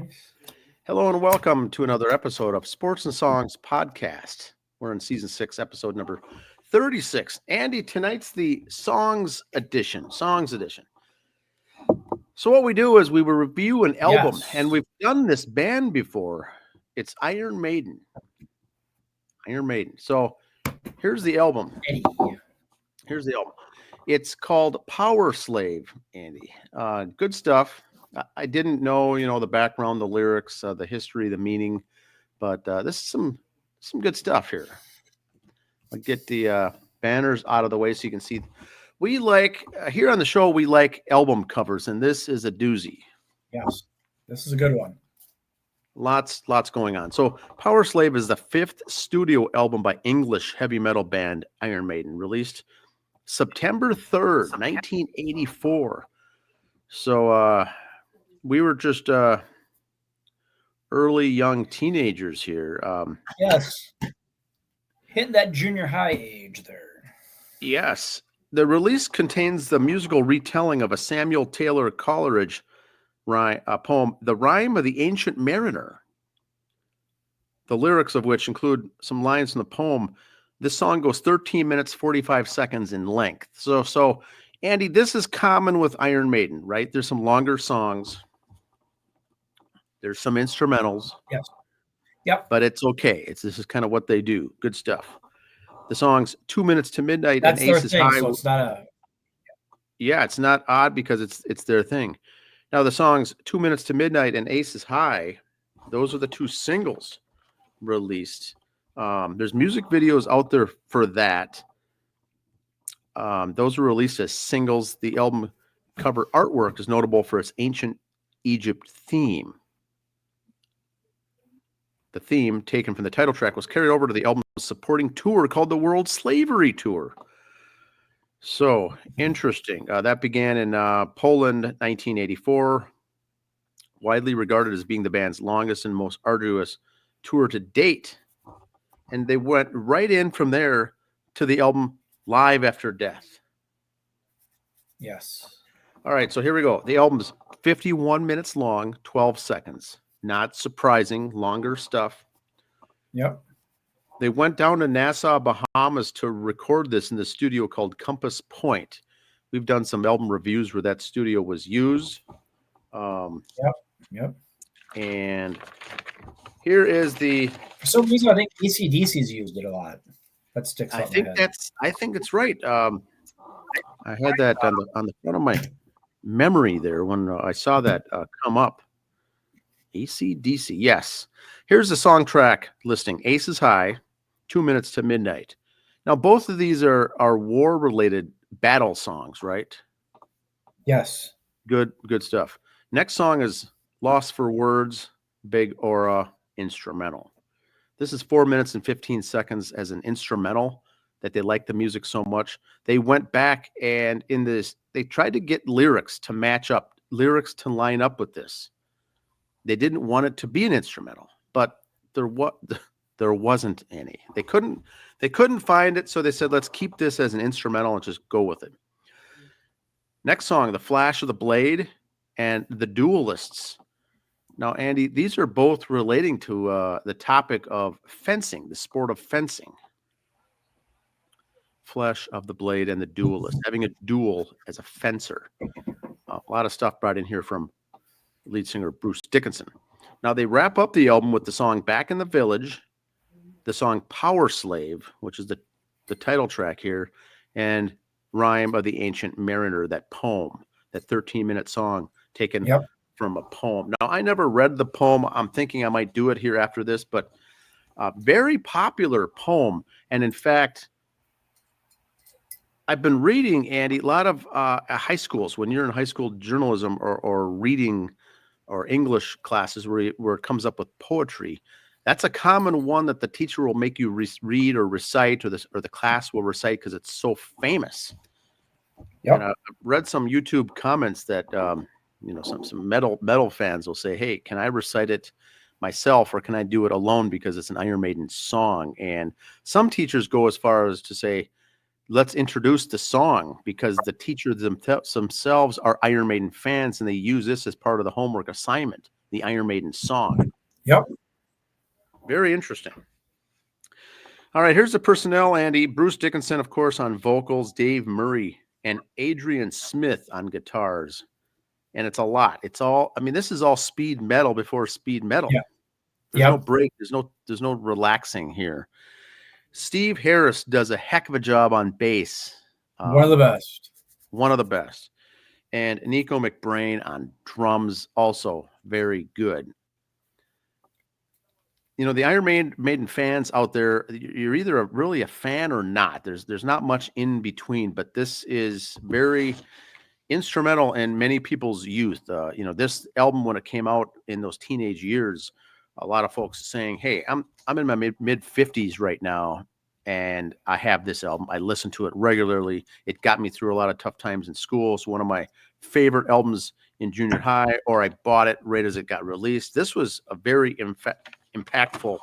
Nice. Hello and welcome to another episode of Sports and Songs Podcast. We're in season 6, episode number 36. Andy, tonight's the Songs edition. So what we do is we will review an album, and we've done this band before. It's Iron Maiden. So here's the album. It's called Powerslave, Andy. Good stuff. I didn't know, the background, the lyrics, the history, the meaning, but this is some good stuff here. I'll get the banners out of the way so you can see. We like here on the show, we like album covers, and this is a doozy. Yes, this is a good one. Lots going on. So Powerslave is the 5th studio album by English heavy metal band Iron Maiden, released September 3rd, 1984. So we were just early young teenagers here. Yes. Hitting that junior high age there. Yes. The release contains the musical retelling of a Samuel Taylor Coleridge poem, The Rime of the Ancient Mariner, the lyrics of which include some lines from the poem. This song goes 13 minutes, 45 seconds in length. So Andy, this is common with Iron Maiden, right? There's some longer songs. There's some instrumentals. Yes. Yep. But it's okay. This is kind of what they do. Good stuff. The song's 2 minutes to midnight. That's and their Ace is thing, high. so it's not a... Yeah, it's not odd because it's their thing. Now the songs 2 minutes to midnight and Ace is High. Those are the two singles released. There's music videos out there for that. Those were released as singles. The album cover artwork is notable for its ancient Egypt theme. The theme, taken from the title track, was carried over to the album's supporting tour called the World Slavery Tour. So, interesting. That began in Poland, 1984, widely regarded as being the band's longest and most arduous tour to date. And they went right in from there to the album Live After Death. Yes. All right, so here we go. The album's 51 minutes long, 12 seconds. Not surprising, longer stuff. Yep. They went down to Nassau, Bahamas to record this in the studio called Compass Point. We've done some album reviews where that studio was used. Yep. And here is the... For some reason, I think AC/DC's used it a lot. That sticks out. I think it's right. I had that on the front of my memory there when I saw that come up. AC/DC, yes. Here's the song track listing. Ace is High, 2 minutes to midnight. Now, both of these are war-related battle songs, right? Yes. Good stuff. Next song is Lost for Words, Big Aura, instrumental. This is 4 minutes and 15 seconds as an instrumental that they like the music so much. They went back and they tried to get lyrics to match up, lyrics to line up with this. They didn't want it to be an instrumental, but there wasn't any. They couldn't find it, so they said, let's keep this as an instrumental and just go with it. Next song, The Flash of the Blade and The Duelists. Now, Andy, these are both relating to the topic of fencing, the sport of fencing. Flash of the Blade and The Duelist, having a duel as a fencer. A lot of stuff brought in here from lead singer Bruce Dickinson. Now they wrap up the album with the song Back in the Village, the song Powerslave, which is the title track here, and Rime of the Ancient Mariner, that poem, that 13-minute song taken from a poem. Now, I never read the poem. I'm thinking I might do it here after this, but very popular poem. And in fact, I've been reading, Andy, a lot of high schools, when you're in high school journalism or reading or English classes where it comes up with poetry, that's a common one that the teacher will make you read or recite, or the class will recite because it's so famous. Yep. And I've read some YouTube comments that some metal fans will say, "Hey, can I recite it myself, or can I do it alone because it's an Iron Maiden song?" And some teachers go as far as to say, let's introduce the song, because the teachers themselves are Iron Maiden fans and they use this as part of the homework assignment the Iron Maiden song. Yep. Very interesting. All right, here's the personnel, Andy. Bruce Dickinson, of course, on vocals, Dave Murray, and Adrian Smith on guitars. And it's a lot. It's all, I mean, this is all speed metal before speed metal. Yeah. There's no break. There's no relaxing here. Steve Harris does a heck of a job on bass. One of the best. One of the best. And Nico McBrain on drums, also very good. You know, the Iron Maiden fans out there, you're either really a fan or not. There's not much in between, but this is very instrumental in many people's youth. You know, this album, when it came out in those teenage years, a lot of folks saying, "Hey, I'm in my mid 50s right now, and I have this album. I listen to it regularly. It got me through a lot of tough times in school. It's one of my favorite albums in junior high, or I bought it right as it got released." This was a very impactful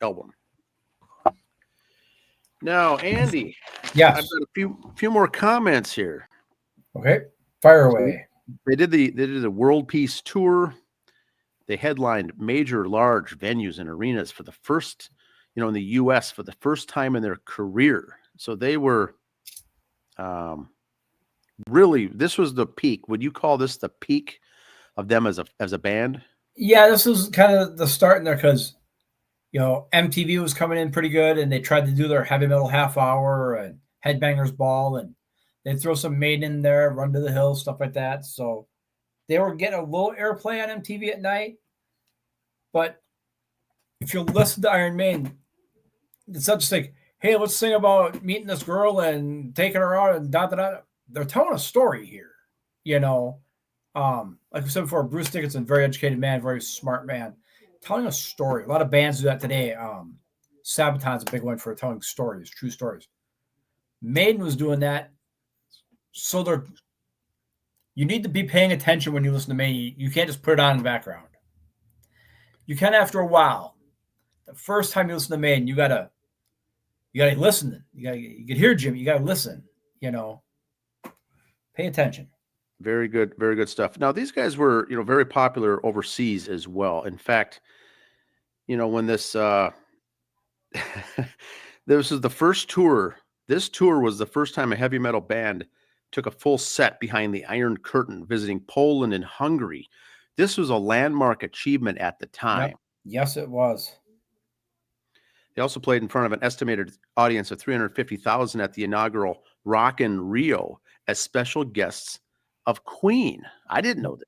album. Now, Andy, yes, I've got a few more comments here. Okay, fire away. They did the World Peace Tour. They headlined major, large venues and arenas for the first, you know, in the U.S. for the first time in their career. So they were really, this was the peak. Would you call this the peak of them as a band? Yeah, this was kind of the start in there because, you know, MTV was coming in pretty good, and they tried to do their heavy metal half hour and Headbangers Ball, and they'd throw some Maiden in there, Run to the Hills, stuff like that. So they were getting a little airplay on MTV at night. But if you listen to Iron Maiden, it's not just like, hey, let's sing about meeting this girl and taking her out and da da da. They're telling a story here, you know. Like we said before, Bruce Dickinson, very educated man, very smart man, telling a story. A lot of bands do that today. Sabaton's a big one for telling stories, true stories. Maiden was doing that. So you need to be paying attention when you listen to Maiden. You can't just put it on in the background. You can after a while. The first time you listen to Maiden, you gotta listen. You can hear Jimmy. You gotta listen. You know, pay attention. Very good stuff. Now, these guys were, you know, very popular overseas as well. In fact, you know, when this this was the first tour. This tour was the first time a heavy metal band took a full set behind the Iron Curtain, visiting Poland and Hungary. This was a landmark achievement at the time. Yep. Yes, it was. They also played in front of an estimated audience of 350,000 at the inaugural Rock in Rio as special guests of Queen. I didn't know that.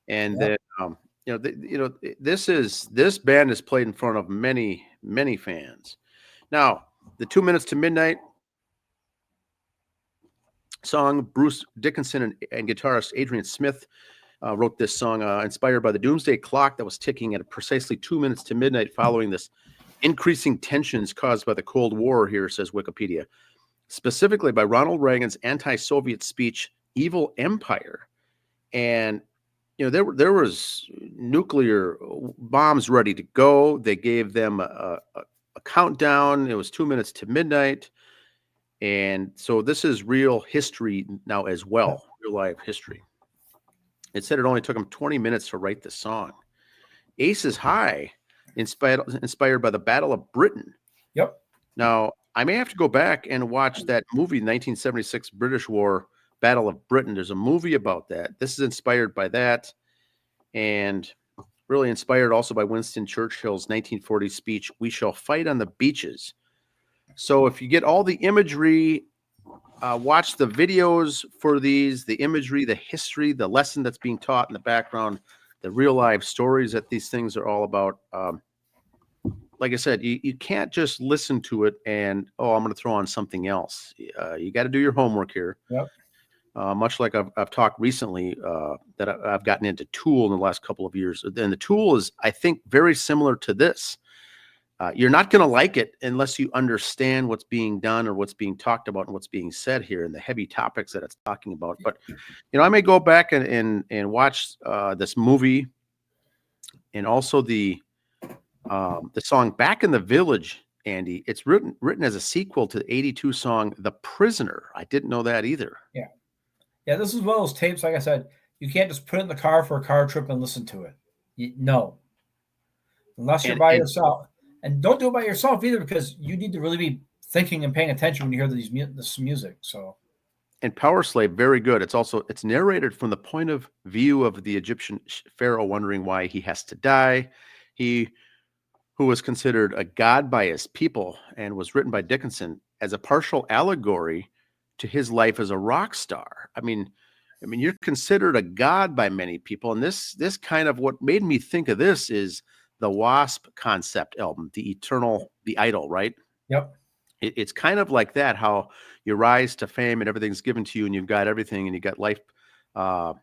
And Yep. then, this band has played in front of many fans. Now, the 2 Minutes to Midnight song, Bruce Dickinson and guitarist Adrian Smith wrote this song inspired by the doomsday clock that was ticking at precisely 2 minutes to midnight following this increasing tensions caused by the Cold War, here says Wikipedia, specifically by Ronald Reagan's anti-Soviet speech, Evil Empire. And, you know, there was nuclear bombs ready to go. They gave them a countdown. It was 2 minutes to midnight. And so this is real history now as well, real life history. It said it only took them 20 minutes to write the song. Aces High, inspired by the Battle of Britain. Yep. Now, I may have to go back and watch that movie, 1976 British War, Battle of Britain. There's a movie about that. This is inspired by that, and really inspired also by Winston Churchill's 1940 speech, "We shall fight on the beaches." So if you get all the imagery, watch the videos for these, the imagery, the history, the lesson that's being taught in the background, the real life stories that these things are all about. Like I said, you can't just listen to it and, oh, I'm going to throw on something else. You got to do your homework here. Yep. Much like I've talked recently that I've gotten into Tool in the last couple of years. And the Tool is, I think, very similar to this. You're not going to like it unless you understand what's being done or what's being talked about and what's being said here and the heavy topics that it's talking about. But, you know, I may go back and watch this movie and also the song Back in the Village, Andy. It's written as a sequel to the 82 song The Prisoner. I didn't know that either. Yeah. Yeah, this is one of those tapes, like I said, You can't just put it in the car for a car trip and listen to it. No, unless you're And by yourself. And don't do it by yourself either, because you need to really be thinking and paying attention when you hear this music. So Powerslave, very good. It's narrated from the point of view of the Egyptian pharaoh wondering why he has to die. He, who was considered a god by his people, and was written by Dickinson as a partial allegory to his life as a rock star. I mean, you're considered a god by many people, and this kind of, what made me think of this is the Wasp concept album, the Idol, right? yep, It's kind of like that, how you rise to fame and everything's given to you, and you've got everything, and you got life, uh,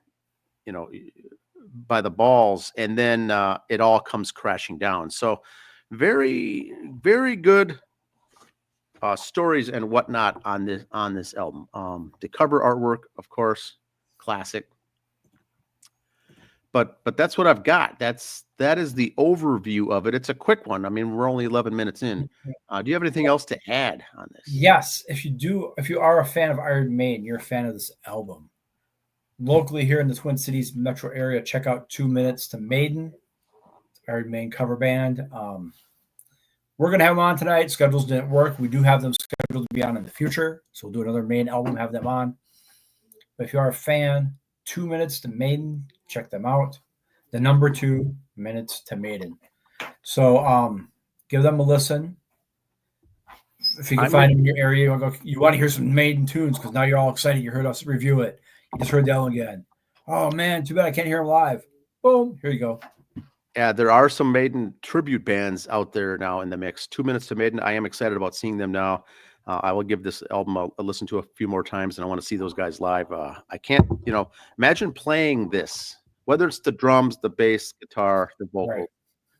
you know, by the balls, and then it all comes crashing down. So very, very good stories and whatnot on this album. The cover artwork, of course, classic. But that's what I've got. That is the overview of it. It's a quick one. I mean, we're only 11 minutes in. Do you have anything else to add on this? yes. If you are a fan of Iron Maiden, you're a fan of this album. Locally here in the Twin Cities metro area, check out 2 Minutes to Maiden, Iron Maiden cover band. We're going to have them on tonight. Schedules didn't work. We do have them scheduled to be on in the future. So we'll do another Maiden album, have them on. But if you are a fan, 2 Minutes to Maiden, check them out. The number 2 Minutes to Maiden. So give them a listen. If you can find them in your area, you want to hear some Maiden tunes, because now you're all excited. You heard us review it. You just heard the album again. Oh, man, too bad I can't hear them live. Boom, here you go. Yeah, there are some Maiden tribute bands out there now in the mix. 2 Minutes to Maiden. I am excited about seeing them now. I will give this album a listen to a few more times, and I want to see those guys live. I can't, imagine playing this, whether it's the drums, the bass, guitar, the vocal. Right.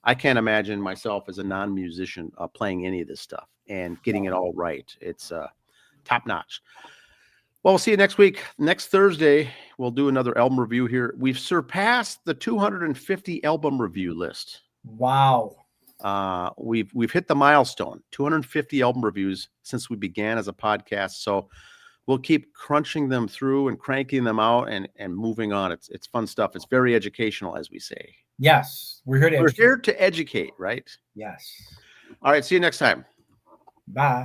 I can't imagine myself as a non-musician playing any of this stuff and getting it all right. It's top notch. Well, we'll see you next week. Next Thursday, we'll do another album review here. We've surpassed the 250 album review list. Wow. We've hit the milestone, 250 album reviews since we began as a podcast. So we'll keep crunching them through and cranking them out and moving on. It's fun stuff. It's very educational, as we say. Yes. We're here to educate, right? Yes. All right. See you next time. Bye.